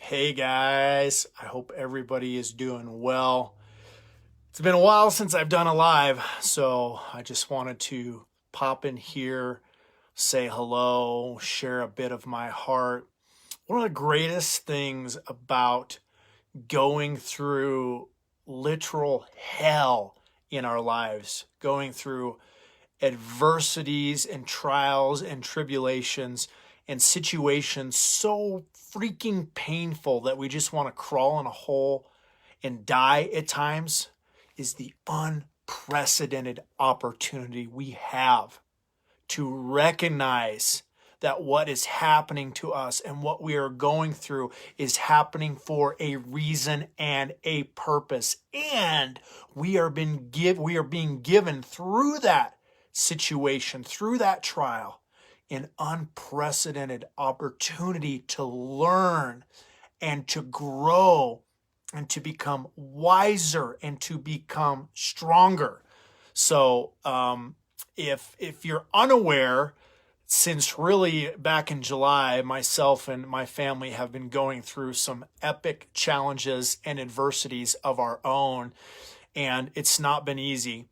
Hey guys, I hope everybody is doing well. It's been a while since I've done a live, so I just wanted to pop in here, say hello, share a bit of my heart. One of the greatest things about going through literal hell in our lives, going through adversities and trials and tribulations and situations so freaking painful that we just want to crawl in a hole and die at times is the unprecedented opportunity we have to recognize that what is happening to us and what we are going through is happening for a reason and a purpose. And we are being given through that situation, through that trial, an unprecedented opportunity to learn and to grow and to become wiser and to become stronger. So if you're unaware, since really back in July, myself and my family have been going through some epic challenges and adversities of our own, and it's not been easy.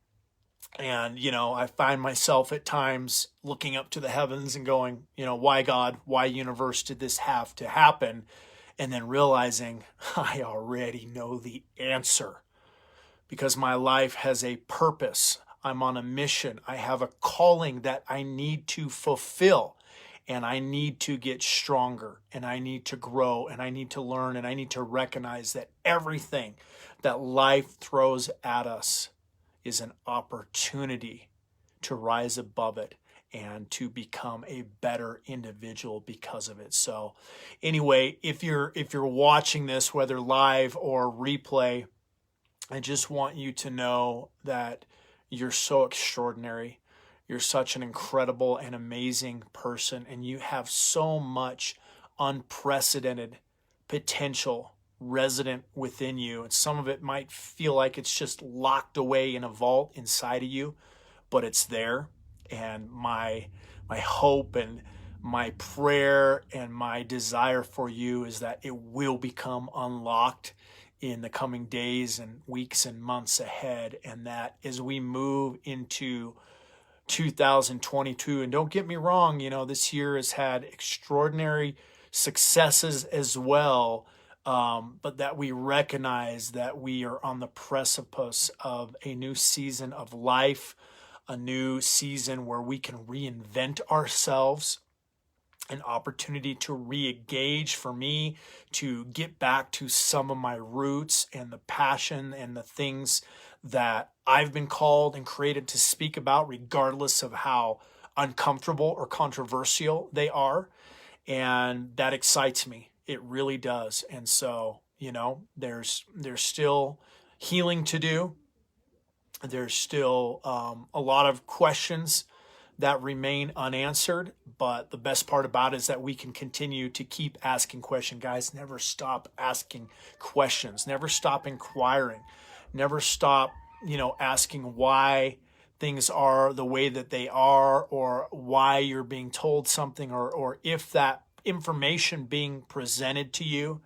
And, I find myself at times looking up to the heavens and going, why God, why universe did this have to happen? And then realizing I already know the answer because my life has a purpose. I'm on a mission. I have a calling that I need to fulfill. And I need to get stronger and I need to grow and I need to learn and I need to recognize that everything that life throws at us is an opportunity to rise above it and to become a better individual because of it. So anyway, if you're watching this whether live or replay, I just want you to know that you're so extraordinary. You're such an incredible and amazing person, and you have so much unprecedented potential resident within you. And some of it might feel like it's just locked away in a vault inside of you, but it's there. And my hope and my prayer and my desire for you is that it will become unlocked in the coming days and weeks and months ahead. And that as we move into 2022, and don't get me wrong, this year has had extraordinary successes as well. But that we recognize that we are on the precipice of a new season of life, a new season where we can reinvent ourselves, an opportunity to re-engage for me to get back to some of my roots and the passion and the things that I've been called and created to speak about, regardless of how uncomfortable or controversial they are. And that excites me. It really does. And so, there's still healing to do. There's still a lot of questions that remain unanswered. But the best part about it is that we can continue to keep asking questions. Guys, never stop asking questions. Never stop inquiring. Never stop, asking why things are the way that they are or why you're being told something or if that information being presented to you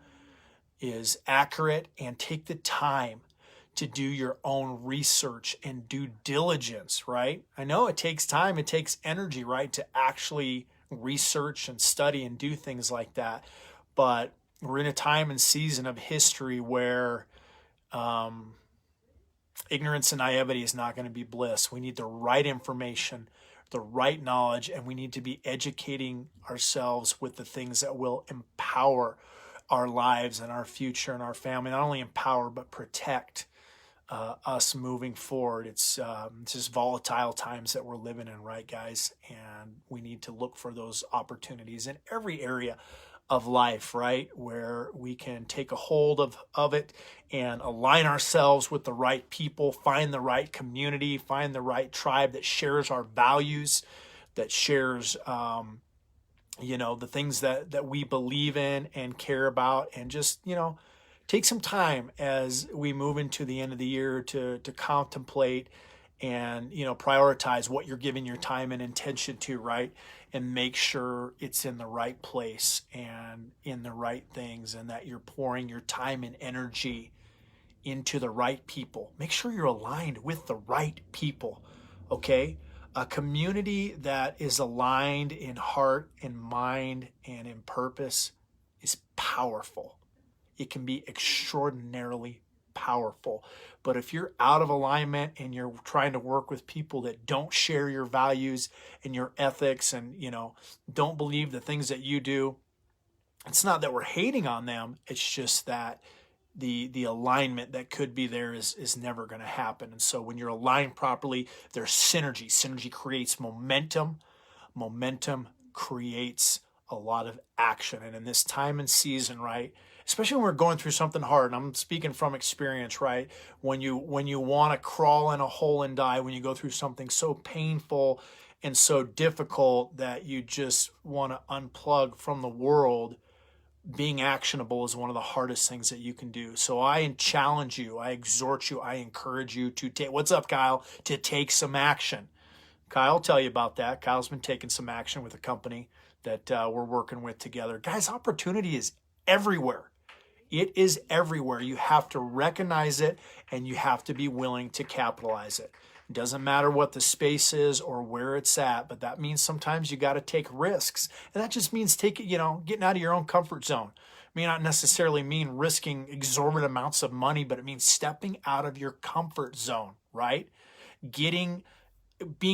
is accurate, and take the time to do your own research and due diligence, right? I know it takes time, it takes energy, right, to actually research and study and do things like that. But we're in a time and season of history where um, ignorance and naivety is not going to be bliss. We need the right information, the right knowledge, and we need to be educating ourselves with the things that will empower our lives and our future and our family. Not only empower, but protect us moving forward. It's just volatile times that we're living in, right, guys? And we need to look for those opportunities in every area of life, right, where we can take a hold of it and align ourselves with the right people, find the right community, find the right tribe that shares our values, that shares the things that we believe in and care about, and just take some time as we move into the end of the year to contemplate and, prioritize what you're giving your time and attention to, right? And make sure it's in the right place and in the right things, and that you're pouring your time and energy into the right people. Make sure you're aligned with the right people, okay? A community that is aligned in heart and mind and in purpose is powerful. It can be extraordinarily powerful. But if you're out of alignment and you're trying to work with people that don't share your values and your ethics and, don't believe the things that you do, it's not that we're hating on them. It's just that the alignment that could be there is never going to happen. And so when you're aligned properly, there's synergy. Synergy creates momentum. Momentum creates a lot of action. And in this time and season, right, especially when we're going through something hard, and I'm speaking from experience, right, when you want to crawl in a hole and die, when you go through something so painful and so difficult that you just want to unplug from the world, being actionable is one of the hardest things that you can do. So I challenge you, I exhort you, I encourage you to take, what's up, Kyle, to take some action. Kyle will tell you about that. Kyle's been taking some action with a company that we're working with together. Guys, opportunity is everywhere. It is everywhere. You have to recognize it, and you have to be willing to capitalize it. It doesn't matter what the space is or where it's at, but that means sometimes you got to take risks. And that just means getting out of your own comfort zone. It may not necessarily mean risking exorbitant amounts of money, but it means stepping out of your comfort zone, right? Being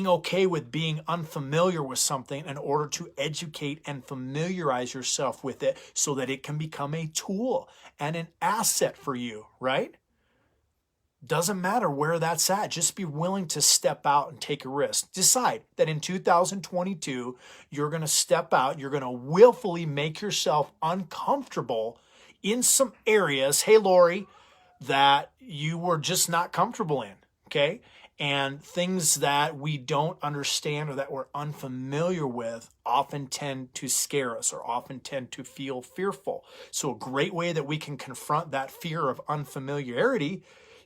okay with being unfamiliar with something in order to educate and familiarize yourself with it so that it can become a tool and an asset for you, right? Doesn't matter where that's at. Just be willing to step out and take a risk. Decide that in 2022, you're going to step out. You're going to willfully make yourself uncomfortable in some areas, hey, Lori, that you were just not comfortable in, okay? And things that we don't understand or that we're unfamiliar with often tend to scare us or often tend to feel fearful. So a great way that we can confront that fear of unfamiliarity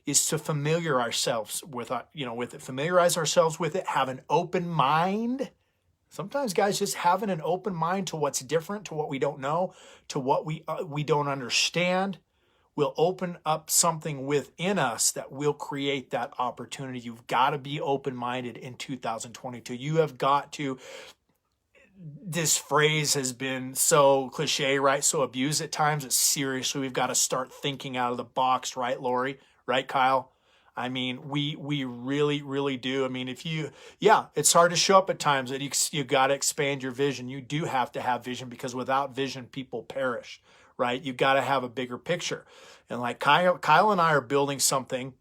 is to familiarize ourselves with it, familiarize ourselves with it, have an open mind. Sometimes, guys, just having an open mind to what's different, to what we don't know, to what we don't understand, will open up something within us that will create that opportunity. You've got to be open-minded in 2022. You have got to. This phrase has been so cliche, right? So abused at times. It's seriously, we've got to start thinking out of the box, right, Lori? Right, Kyle? I mean, we really, really do. I mean, it's hard to show up at times that you got to expand your vision. You do have to have vision, because without vision, people perish, right? You got to have a bigger picture. And like Kyle and I are building something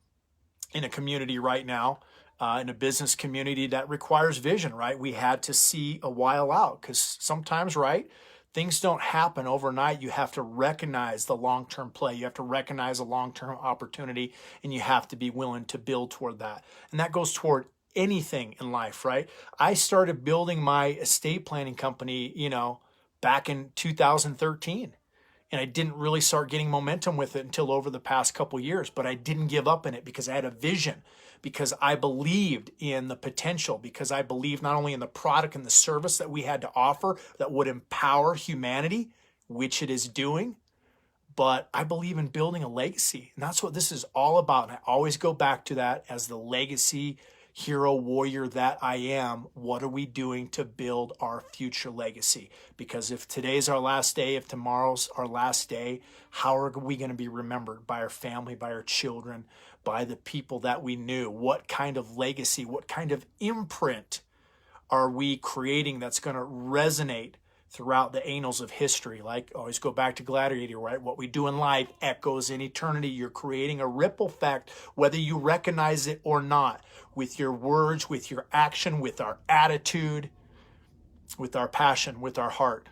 in a community right now, in a business community that requires vision, right? We had to see a while out, because sometimes, right, things don't happen overnight. You have to recognize the long-term play. You have to recognize a long-term opportunity, and you have to be willing to build toward that. And that goes toward anything in life, right? I started building my estate planning company, back in 2013. And I didn't really start getting momentum with it until over the past couple years, but I didn't give up in it because I had a vision, because I believed in the potential, because I believed not only in the product and the service that we had to offer that would empower humanity, which it is doing, but I believe in building a legacy. And that's what this is all about. And I always go back to that as the legacy hero warrior that I am. What are we doing to build our future legacy? Because if today's our last day, if tomorrow's our last day, how are we going to be remembered? By our family, by our children, by the people that we knew? What kind of legacy, what kind of imprint are we creating that's going to resonate throughout the annals of history? Like, always go back to Gladiator, right? What we do in life echoes in eternity. You're creating a ripple effect, whether you recognize it or not, with your words, with your action, with our attitude, with our passion, with our heart.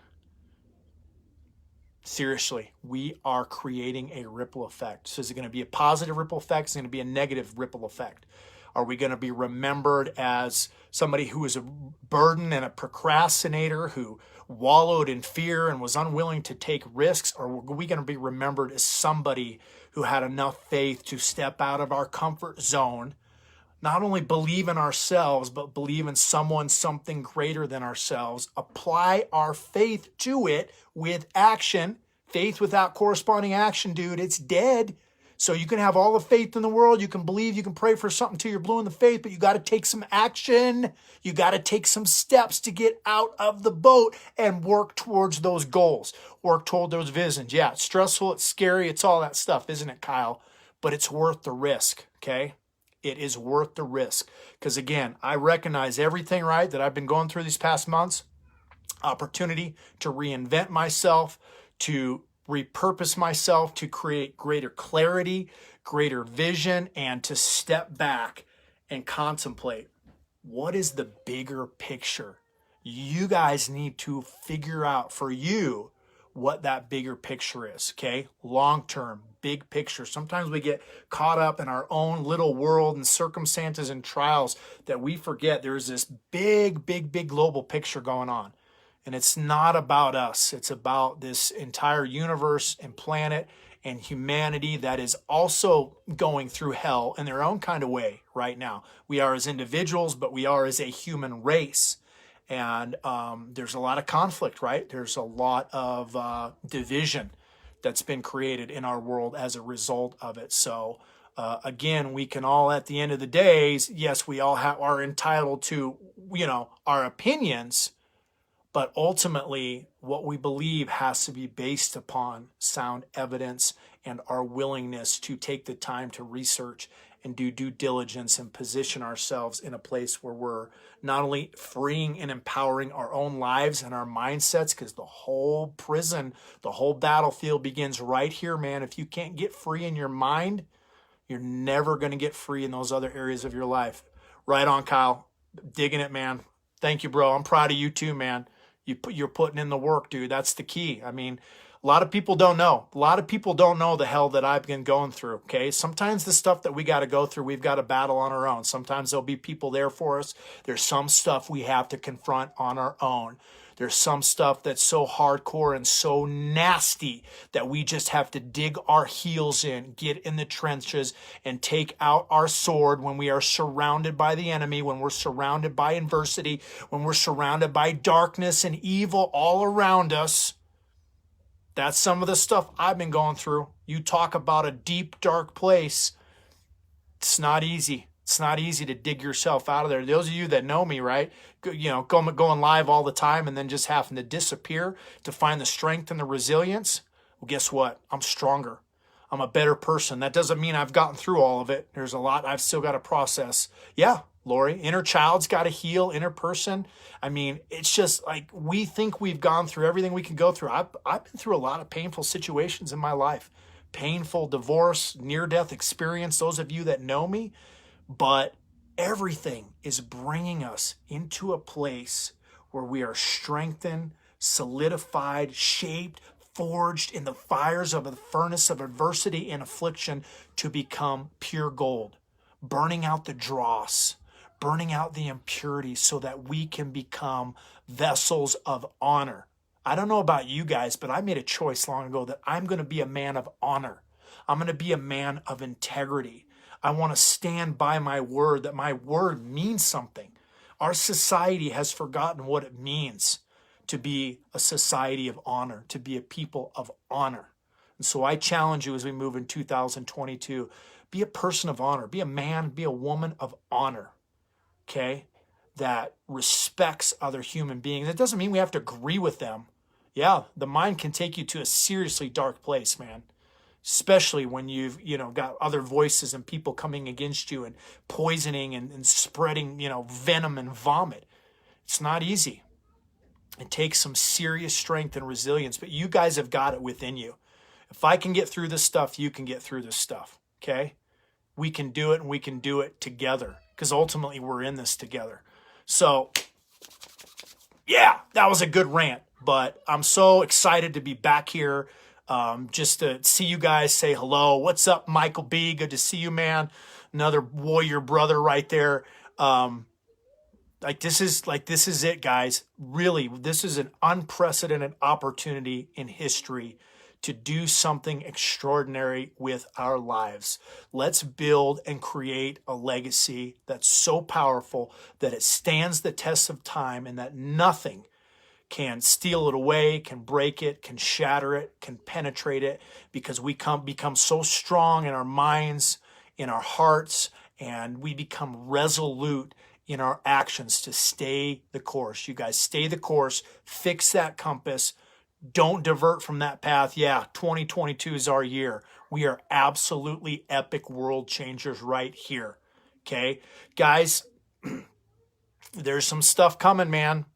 Seriously, we are creating a ripple effect. So is it going to be a positive ripple effect? Is it going to be a negative ripple effect? Are we going to be remembered as somebody who was a burden and a procrastinator, who wallowed in fear and was unwilling to take risks? Or are we going to be remembered as somebody who had enough faith to step out of our comfort zone, not only believe in ourselves, but believe in someone, something greater than ourselves. Apply our faith to it with action. Faith without corresponding action, dude, it's dead. So you can have all the faith in the world. You can believe, you can pray for something till you're blue in the face, but you got to take some action. You got to take some steps to get out of the boat and work towards those goals, work toward those visions. Yeah, it's stressful, it's scary, it's all that stuff, isn't it, Kyle? But it's worth the risk, okay? It is worth the risk. Because again, I recognize everything, right, that I've been going through these past months. Opportunity to reinvent myself, to repurpose myself, to create greater clarity, greater vision, and to step back and contemplate, what is the bigger picture? You guys need to figure out for you what that bigger picture is, okay? Long-term, big picture. Sometimes we get caught up in our own little world and circumstances and trials that we forget there's this big, big, big global picture going on. And it's not about us. It's about this entire universe and planet and humanity that is also going through hell in their own kind of way right now. We are as individuals, but we are as a human race. And there's a lot of conflict, right? There's a lot of division that's been created in our world as a result of it. So again, we can all, at the end of the day, yes, we all are entitled to, our opinions, but ultimately, what we believe has to be based upon sound evidence and our willingness to take the time to research and do due diligence and position ourselves in a place where we're not only freeing and empowering our own lives and our mindsets, because the whole prison, the whole battlefield begins right here, man. If you can't get free in your mind, you're never going to get free in those other areas of your life. Right on, Kyle. Digging it, man. Thank you, bro. I'm proud of you too, man. You're putting in the work, dude. That's the key. I mean, a lot of people don't know. A lot of people don't know the hell that I've been going through, okay? Sometimes the stuff that we got to go through, we've got to battle on our own. Sometimes there'll be people there for us. There's some stuff we have to confront on our own. There's some stuff that's so hardcore and so nasty that we just have to dig our heels in, get in the trenches, and take out our sword when we are surrounded by the enemy, when we're surrounded by adversity, when we're surrounded by darkness and evil all around us. That's some of the stuff I've been going through. You talk about a deep, dark place. It's not easy. It's not easy to dig yourself out of there. Those of you that know me, right, going live all the time and then just having to disappear to find the strength and the resilience, well, guess what? I'm stronger. I'm a better person. That doesn't mean I've gotten through all of it. There's a lot I've still got to process. Yeah, Lori, inner child's got to heal, inner person. I mean, it's just like we think we've gone through everything we can go through. I've been through a lot of painful situations in my life. Painful divorce, near-death experience, those of you that know me. But everything is bringing us into a place where we are strengthened, solidified, shaped, forged in the fires of the furnace of adversity and affliction to become pure gold, burning out the dross, burning out the impurities so that we can become vessels of honor. I don't know about you guys, but I made a choice long ago that I'm going to be a man of honor. I'm going to be a man of integrity. I want to stand by my word, that my word means something. Our society has forgotten what it means to be a society of honor, to be a people of honor. And so I challenge you as we move in 2022, be a person of honor, be a man, be a woman of honor, okay, that respects other human beings. It doesn't mean we have to agree with them. Yeah, the mind can take you to a seriously dark place, man. Especially when you've, got other voices and people coming against you and poisoning and spreading, venom and vomit. It's not easy. It takes some serious strength and resilience, but you guys have got it within you. If I can get through this stuff, you can get through this stuff, okay? We can do it, and we can do it together, because ultimately we're in this together. So, yeah, that was a good rant, but I'm so excited to be back here. Just to see you guys, say hello. What's up, Michael B? Good to see you, man. Another warrior brother right there. This is it, guys. Really, this is an unprecedented opportunity in history to do something extraordinary with our lives. Let's build and create a legacy that's so powerful that it stands the test of time and that nothing can steal it away, can break it, can shatter it, can penetrate it, because we become so strong in our minds, in our hearts, and we become resolute in our actions to stay the course. You guys stay the course, fix that compass, don't divert from that path. Yeah, 2022 is our year. We are absolutely epic world changers right here. Okay, guys, there's some stuff coming, man.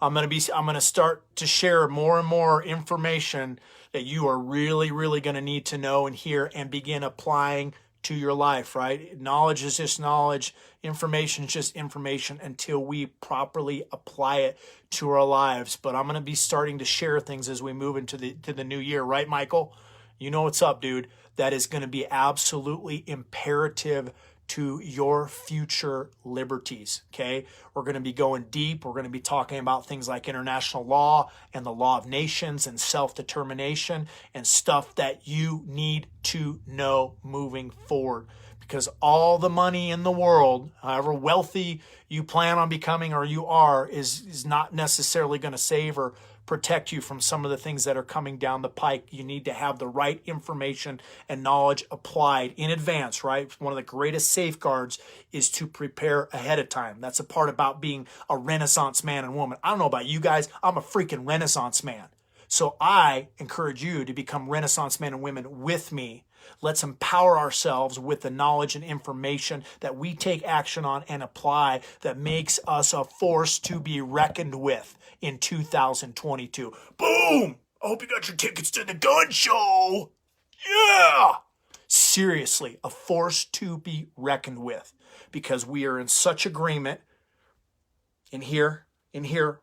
I'm gonna start to share more and more information that you are really, really gonna need to know and hear and begin applying to your life, right? Knowledge is just knowledge. Information is just information until we properly apply it to our lives. But I'm gonna be starting to share things as we move into the new year, right, Michael? You know what's up, dude. That is gonna be absolutely imperative to your future liberties, okay? We're going to be going deep. We're going to be talking about things like international law and the law of nations and self-determination and stuff that you need to know moving forward. Because all the money in the world, however wealthy you plan on becoming or you are, is not necessarily going to save or protect you from some of the things that are coming down the pike. You need to have the right information and knowledge applied in advance, right? One of the greatest safeguards is to prepare ahead of time. That's a part about being a Renaissance man and woman. I don't know about you guys. I'm a freaking Renaissance man. So I encourage you to become Renaissance men and women with me. Let's empower ourselves with the knowledge and information that we take action on and apply that makes us a force to be reckoned with in 2022. Boom! I hope you got your tickets to the gun show. Yeah! Seriously, a force to be reckoned with, because we are in such agreement in here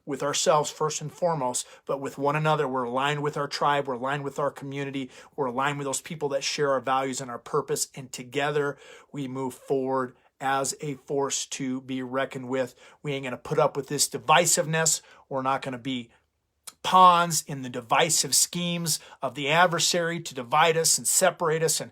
with ourselves first and foremost, but with one another. We're aligned with our tribe, we're aligned with our community, we're aligned with those people that share our values and our purpose, and together we move forward as a force to be reckoned with. We ain't going to put up with this divisiveness. We're not going to be pawns in the divisive schemes of the adversary to divide us and separate us and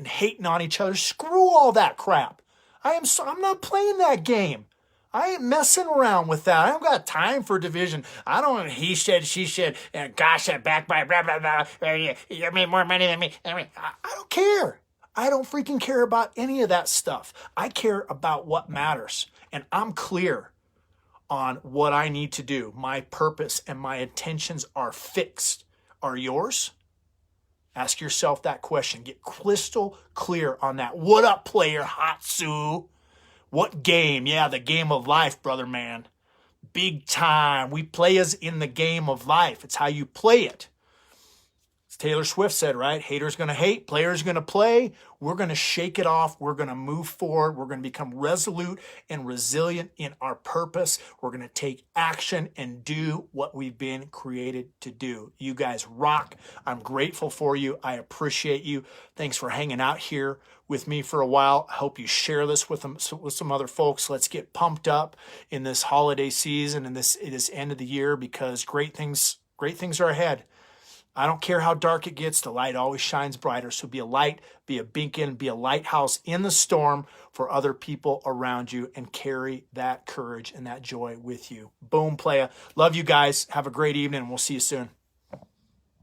hating on each other. Screw all that crap. I'm not playing that game. I ain't messing around with that. I don't got time for division. I don't, he said, she said, and gosh, that back by blah, blah, blah. You made more money than me. I don't care. I don't freaking care about any of that stuff. I care about what matters. And I'm clear on what I need to do. My purpose and my intentions are fixed. Are yours? Ask yourself that question. Get crystal clear on that. What up, player Hatsu? What game? Yeah, the game of life, brother man. Big time. We play as in the game of life. It's how you play it. As Taylor Swift said, right? Haters going to hate, players going to play. We're going to shake it off. We're going to move forward. We're going to become resolute and resilient in our purpose. We're going to take action and do what we've been created to do. You guys rock. I'm grateful for you. I appreciate you. Thanks for hanging out here with me for a while. I hope you share this with some other folks. Let's get pumped up in this holiday season and this end of the year, because great things are ahead. I don't care how dark it gets, the light always shines brighter. So be a light, be a beacon, be a lighthouse in the storm for other people around you, and carry that courage and that joy with you. Boom, playa. Love you guys. Have a great evening, and we'll see you soon.